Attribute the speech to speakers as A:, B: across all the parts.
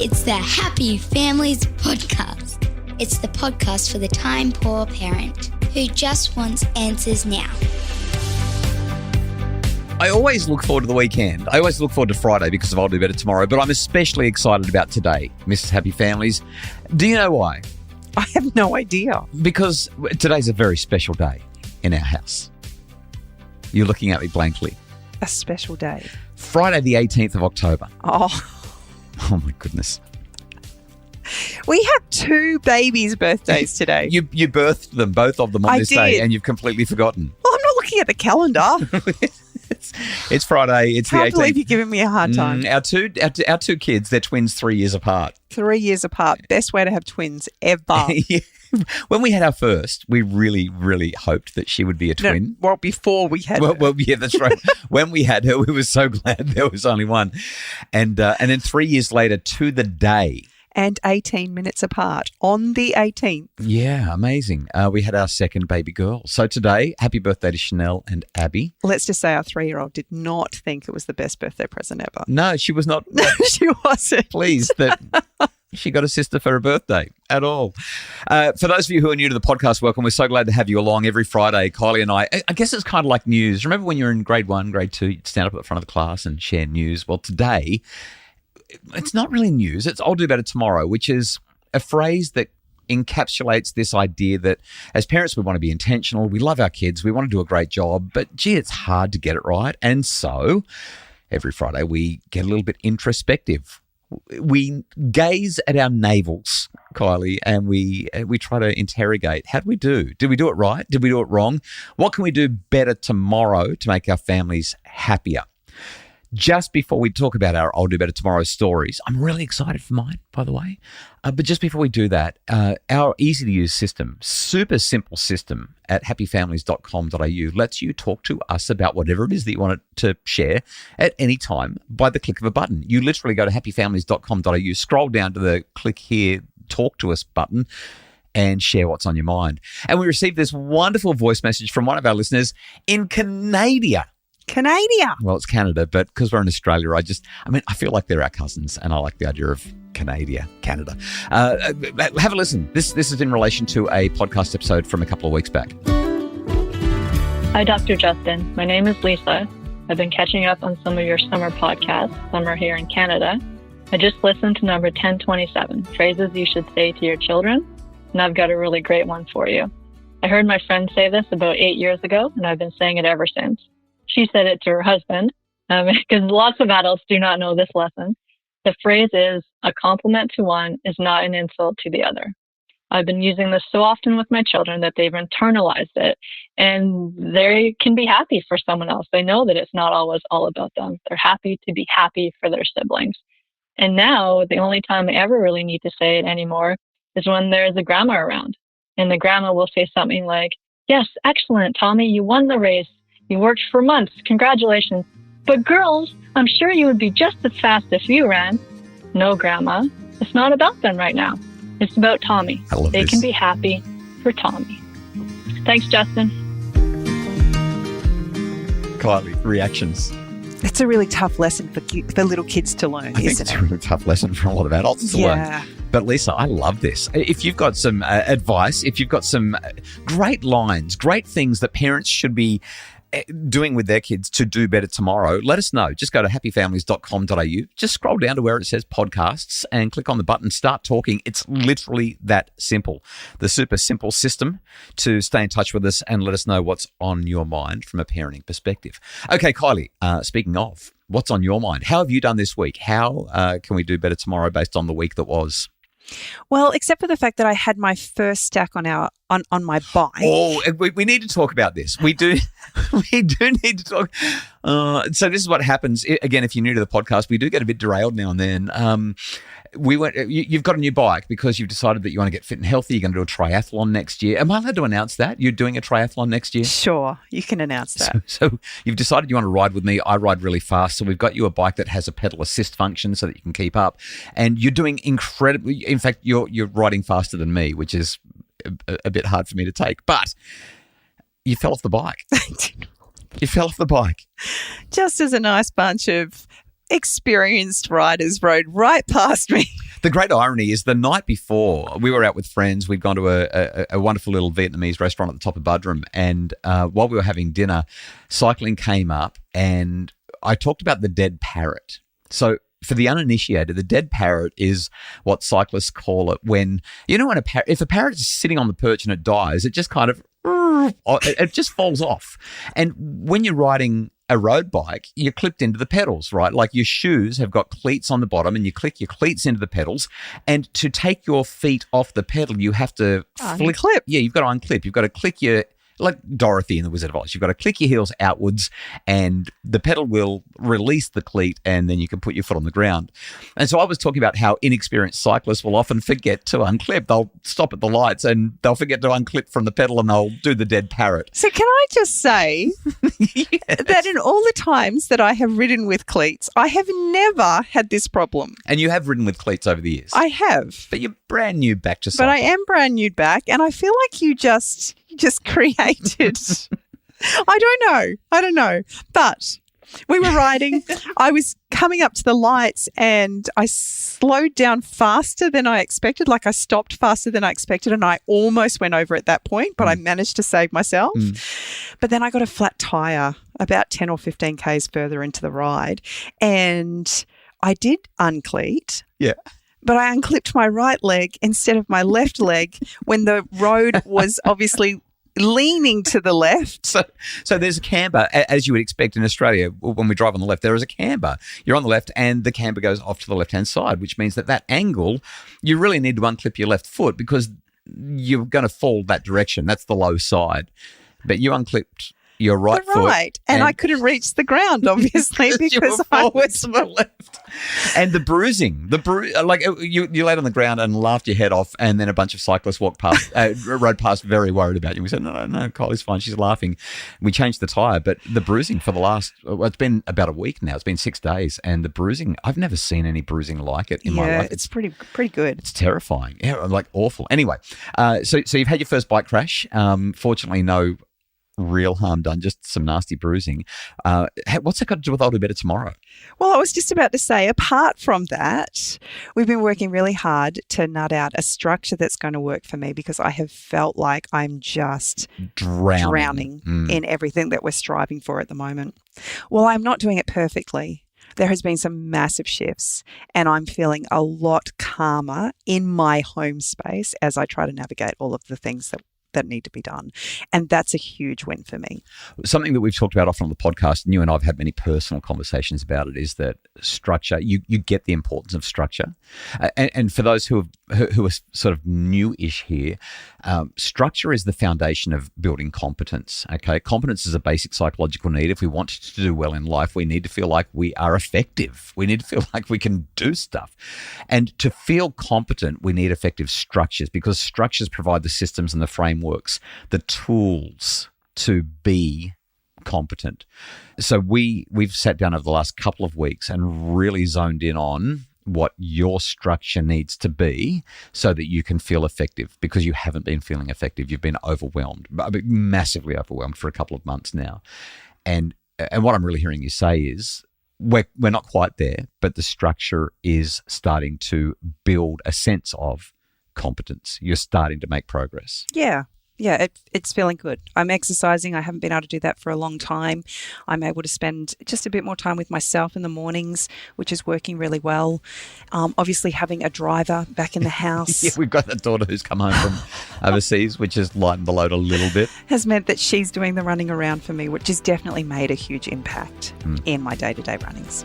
A: It's the Happy Families Podcast. It's the podcast for the time-poor parent who just wants answers now.
B: I always look forward to the weekend. I always look forward to Friday because of I'll Do Better Tomorrow, but I'm especially excited about today, Mrs. Happy Families. Do you know why?
C: I have no idea.
B: Because today's a very special day in our house. You're looking at me blankly.
C: A special day.
B: Friday the 18th of October.
C: Oh,
B: my goodness.
C: We have two babies' birthdays today.
B: You birthed them, both of them on this day, and you've completely forgotten.
C: Well, I'm not looking at the calendar.
B: It's Friday. It's the 18th.
C: I can't believe you're giving me a hard time.
B: Our two kids, they're twins 3 years apart.
C: 3 years apart. Best way to have twins ever.
B: Yeah. When we had our first, we really, really hoped that she would be a twin.
C: No, well, before we had her.
B: Well, yeah, that's right. When we had her, we were so glad there was only one. And then 3 years later, to the day.
C: And 18 minutes apart on the 18th.
B: Yeah, amazing. We had our second baby girl. So today, happy birthday to Chanel and Abby.
C: Let's just say our 3-year-old did not think it was the best birthday present ever.
B: No, she was not.
C: No, she wasn't.
B: Pleased that she got a sister for her birthday at all. For those of you who are new to the podcast, welcome. We're so glad to have you along every Friday. Kylie and I guess it's kind of like news. Remember when you were in grade 1, grade 2, you'd stand up at the front of the class and share news? Well, today, it's not really news. It's I'll Do Better Tomorrow, which is a phrase that encapsulates this idea that as parents, we want to be intentional. We love our kids. We want to do a great job. But, gee, it's hard to get it right. And so every Friday we get a little bit introspective. We gaze at our navels, Kylie, and we try to interrogate, how did we do? Did we do it right? Did we do it wrong? What can we do better tomorrow to make our families happier? Just before we talk about our I'll Do Better Tomorrow stories, I'm really excited for mine, by the way. But just before we do that, our easy-to-use system, super simple system at happyfamilies.com.au lets you talk to us about whatever it is that you want to share at any time by the click of a button. You literally go to happyfamilies.com.au, scroll down to the click here, talk to us button, and share what's on your mind. And we received this wonderful voice message from one of our listeners in Canada. Well, it's Canada, but because we're in Australia, I feel like they're our cousins, and I like the idea of Canada. Have a listen. This is in relation to a podcast episode from a couple of weeks back.
D: Hi, Dr. Justin. My name is Lisa. I've been catching up on some of your summer podcasts. Summer here in Canada. I just listened to number 1027, phrases you should say to your children, and I've got a really great one for you. I heard my friend say this about 8 years ago, and I've been saying it ever since. She said it to her husband, because lots of adults do not know this lesson. The phrase is, a compliment to one is not an insult to the other. I've been using this so often with my children that they've internalized it, and they can be happy for someone else. They know that it's not always all about them. They're happy to be happy for their siblings. And now the only time I ever really need to say it anymore is when there's a grandma around. And the grandma will say something like, yes, excellent, Tommy, you won the race. You worked for months. Congratulations. But girls, I'm sure you would be just as fast if you ran. No, Grandma. It's not about them right now. It's about Tommy. They can be happy for Tommy. Thanks, Justin.
B: Kylie, reactions.
C: It's a really tough lesson for little kids to learn,
B: I think it's a really tough lesson for a lot of adults to learn. But Lisa, I love this. If you've got some advice, if you've got some great lines, great things that parents should be doing with their kids to do better tomorrow, let us know. Just go to happyfamilies.com.au. Just scroll down to where it says podcasts and click on the button, start talking. It's literally that simple. The super simple system to stay in touch with us and let us know what's on your mind from a parenting perspective. Okay, Kylie, speaking of, what's on your mind? How have you done this week? How can we do better tomorrow based on the week that was?
C: Well, except for the fact that I had my first stack on my bike.
B: Oh, we need to talk about this. We do need to talk. So this is what happens. Again, if you're new to the podcast, we do get a bit derailed now and then. You've got a new bike because you've decided that you want to get fit and healthy. You're going to do a triathlon next year. Am I allowed to announce that? You're doing a triathlon next year?
C: Sure, you can announce that.
B: So you've decided you want to ride with me. I ride really fast. So we've got you a bike that has a pedal assist function so that you can keep up. And you're doing incredibly, in fact, you're riding faster than me, which is a bit hard for me to take. But you fell off the bike. You fell off the bike.
C: Just as a nice bunch of experienced riders rode right past me.
B: The great irony is the night before, we were out with friends. We'd gone to a wonderful little Vietnamese restaurant at the top of Budrum. And while we were having dinner, cycling came up and I talked about the dead parrot. So for the uninitiated, the dead parrot is what cyclists call it when, if a parrot is sitting on the perch and it dies, it just kind of, it just falls off. And when you're riding a road bike, you're clipped into the pedals, right? Like your shoes have got cleats on the bottom and you click your cleats into the pedals. And to take your feet off the pedal, you have to
C: unclip.
B: Yeah, you've got to unclip. You've got to click like Dorothy in The Wizard of Oz. You've got to click your heels outwards and the pedal will release the cleat and then you can put your foot on the ground. And so I was talking about how inexperienced cyclists will often forget to unclip. They'll stop at the lights and they'll forget to unclip from the pedal and they'll do the dead parrot.
C: So can I just say that in all the times that I have ridden with cleats, I have never had this problem.
B: And you have ridden with cleats over the years.
C: I have.
B: But you're brand new back to cycling.
C: But I am brand new back and I feel like you just created. I don't know. But we were riding. I was coming up to the lights and I slowed down faster than I expected. Like I stopped faster than I expected and I almost went over at that point, but I managed to save myself. But then I got a flat tire about 10 or 15 Ks further into the ride and I did uncleat.
B: Yeah.
C: But I unclipped my right leg instead of my left leg when the road was obviously leaning to the left.
B: So there's a camber, as you would expect in Australia. When we drive on the left, there is a camber. You're on the left and the camber goes off to the left-hand side, which means that angle, you really need to unclip your left foot because you're going to fall that direction. That's the low side. But you unclipped your right foot.
C: And I couldn't reach the ground, obviously, because I was
B: to the left. And the bruising, like you laid on the ground and laughed your head off, and then a bunch of cyclists walked past, rode past, very worried about you. We said, no, Kylie's fine. She's laughing. We changed the tire, but the bruising for the last, it's been about a week now. It's been 6 days, and the bruising, I've never seen any bruising like it in my life.
C: It's pretty good.
B: It's terrifying. Yeah, like awful. Anyway, so you've had your first bike crash. Fortunately, no real harm done, just some nasty bruising. What's that got to do with I'll Do Better Tomorrow?
C: Well, I was just about to say, apart from that, we've been working really hard to nut out a structure that's going to work for me because I have felt like I'm just drowning in everything that we're striving for at the moment. Well, I'm not doing it perfectly. There has been some massive shifts and I'm feeling a lot calmer in my home space as I try to navigate all of the things that need to be done. And that's a huge win for me. Something
B: that we've talked about often on the podcast, and you and I have had many personal conversations about it, is that structure, you get the importance of structure. And for those who are sort of new-ish here, structure is the foundation of building competence, okay? Competence is a basic psychological need. If we want to do well in life, we need to feel like we are effective. We need to feel like we can do stuff. And to feel competent, we need effective structures because structures provide the systems and the frameworks, the tools to be competent. So we've sat down over the last couple of weeks and really zoned in on what your structure needs to be so that you can feel effective because you haven't been feeling effective. You've been overwhelmed, massively overwhelmed for a couple of months now. And what I'm really hearing you say is we're not quite there, but the structure is starting to build a sense of competence. You're starting to make progress.
C: Yeah, it's feeling good. I'm exercising. I haven't been able to do that for a long time. I'm able to spend just a bit more time with myself in the mornings, which is working really well. Obviously, having a driver back in the house.
B: Yeah, we've got a daughter who's come home from overseas, which has lightened the load a little bit.
C: Has meant that she's doing the running around for me, which has definitely made a huge impact in my day-to-day runnings.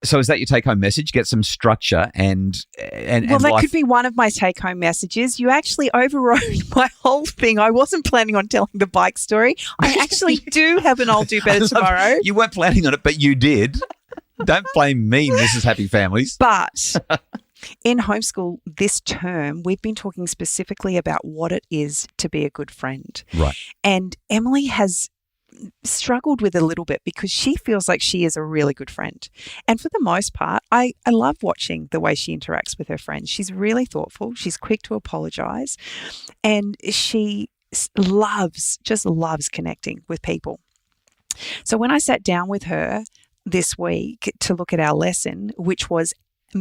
B: So is that your take-home message? Get some structure and
C: well, that could be one of my take-home messages. You actually overrode my whole thing. I wasn't planning on telling the bike story. I actually do have an I'll Do Better Tomorrow.
B: You weren't planning on it, but you did. Don't blame me, Mrs. Happy Families.
C: But in homeschool this term, we've been talking specifically about what it is to be a good friend.
B: Right.
C: And Emily has struggled with a little bit because she feels like she is a really good friend. And for the most part, I love watching the way she interacts with her friends. She's really thoughtful. She's quick to apologize. And she just loves connecting with people. So when I sat down with her this week to look at our lesson, which was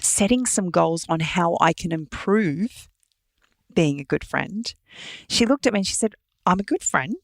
C: setting some goals on how I can improve being a good friend, she looked at me and she said, I'm a good friend.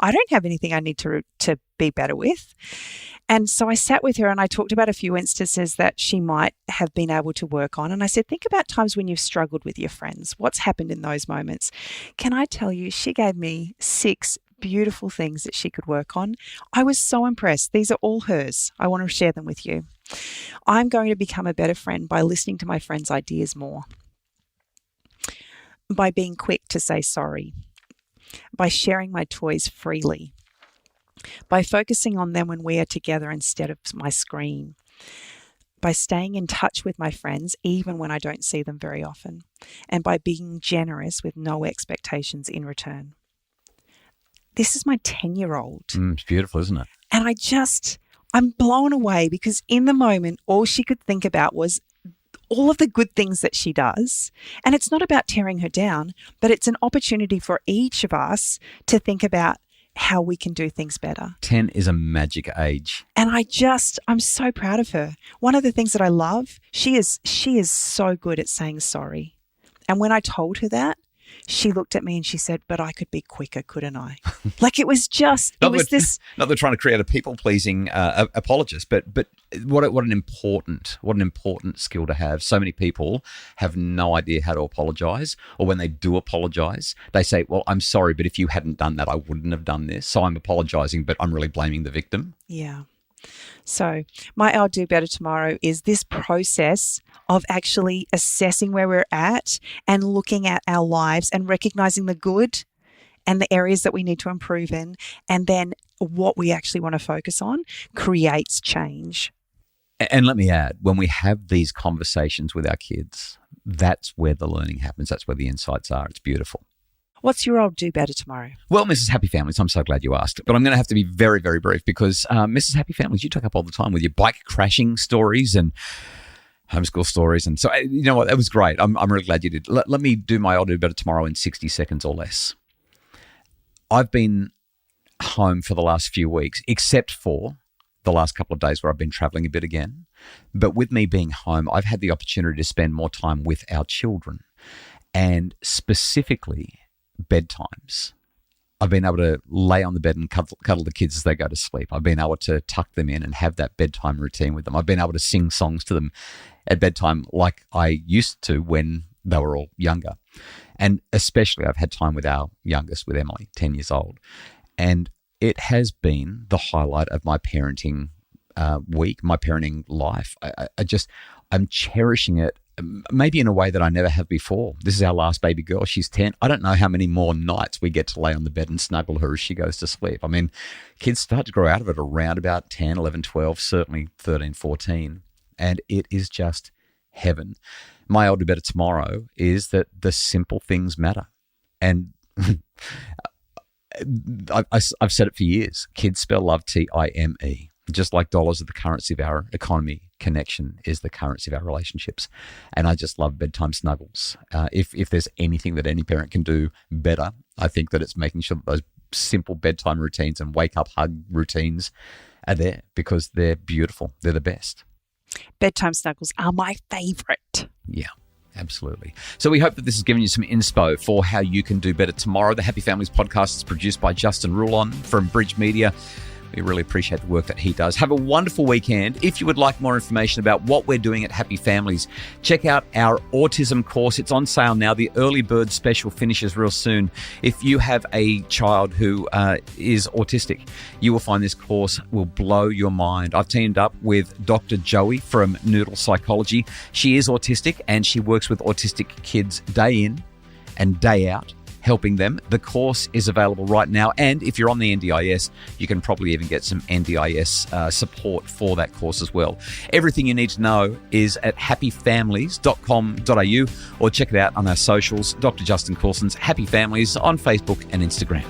C: I don't have anything I need to be better with. And so I sat with her and I talked about a few instances that she might have been able to work on. And I said, think about times when you've struggled with your friends. What's happened in those moments? Can I tell you, she gave me 6 beautiful things that she could work on. I was so impressed. These are all hers. I want to share them with you. I'm going to become a better friend by listening to my friends' ideas more, by being quick to say sorry, by sharing my toys freely, by focusing on them when we are together instead of my screen, by staying in touch with my friends even when I don't see them very often, and by being generous with no expectations in return. This is my 10-year-old.
B: It's beautiful, isn't it?
C: And I'm blown away because in the moment, all she could think about was all of the good things that she does. And it's not about tearing her down, but it's an opportunity for each of us to think about how we can do things better.
B: 10 is a magic age.
C: And I'm so proud of her. One of the things that I love, she is so good at saying sorry. And when I told her that, she looked at me and she said, but I could be quicker, couldn't I? Like it was
B: Not they're trying to create a people-pleasing apologist, but what an important skill to have. So many people have no idea how to apologize, or when they do apologize, they say, well, I'm sorry, but if you hadn't done that, I wouldn't have done this. So I'm apologizing, but I'm really blaming the victim.
C: Yeah. So my I'll do better tomorrow is this process of actually assessing where we're at and looking at our lives and recognizing the good and the areas that we need to improve in, and then what we actually want to focus on creates change.
B: And let me add, when we have these conversations with our kids, that's where the learning happens. That's where the insights are. It's beautiful.
C: What's your I'll do better tomorrow?
B: Well, Mrs. Happy Families, I'm so glad you asked. But I'm going to have to be very, very brief because Mrs. Happy Families, you talk up all the time with your bike crashing stories and homeschool stories. And so, you know what? That was great. I'm really glad you did. Let me do my I'll do better tomorrow in 60 seconds or less. I've been home for the last few weeks, except for the last couple of days where I've been traveling a bit again. But with me being home, I've had the opportunity to spend more time with our children, and specifically bedtimes. I've been able to lay on the bed and cuddle the kids as they go to sleep. I've been able to tuck them in and have that bedtime routine with them. I've been able to sing songs to them at bedtime like I used to when they were all younger. And especially I've had time with our youngest, with Emily, 10 years old. And it has been the highlight of my parenting week, my parenting life. I'm cherishing it, maybe in a way that I never have before. This is our last baby girl. She's 10. I don't know how many more nights we get to lay on the bed and snuggle her as she goes to sleep. I mean, kids start to grow out of it around about 10, 11, 12, certainly 13, 14. And it is just heaven. My I'll do better tomorrow is that the simple things matter. And I've said it for years. Kids spell love Time. Just like dollars are the currency of our economy, connection is the currency of our relationships. And I just love bedtime snuggles. If there's anything that any parent can do better, I think that it's making sure that those simple bedtime routines and wake up hug routines are there, because they're beautiful. They're the best.
C: Bedtime snuggles are my favorite.
B: Yeah. Absolutely. So we hope that this has given you some inspo for how you can do better tomorrow. The Happy Families podcast is produced by Justin Rulon from Bridge Media. We really appreciate the work that he does. Have a wonderful weekend. If you would like more information about what we're doing at Happy Families, check out our autism course. It's on sale now. The early bird special finishes real soon. If you have a child who is autistic, you will find this course will blow your mind. I've teamed up with Dr. Joey from Noodle Psychology. She is autistic and she works with autistic kids day in and day out, helping them. The course is available right now. And if you're on the NDIS, you can probably even get some NDIS support for that course as well. Everything you need to know is at happyfamilies.com.au, or check it out on our socials. Dr. Justin Coulson's Happy Families on Facebook and Instagram.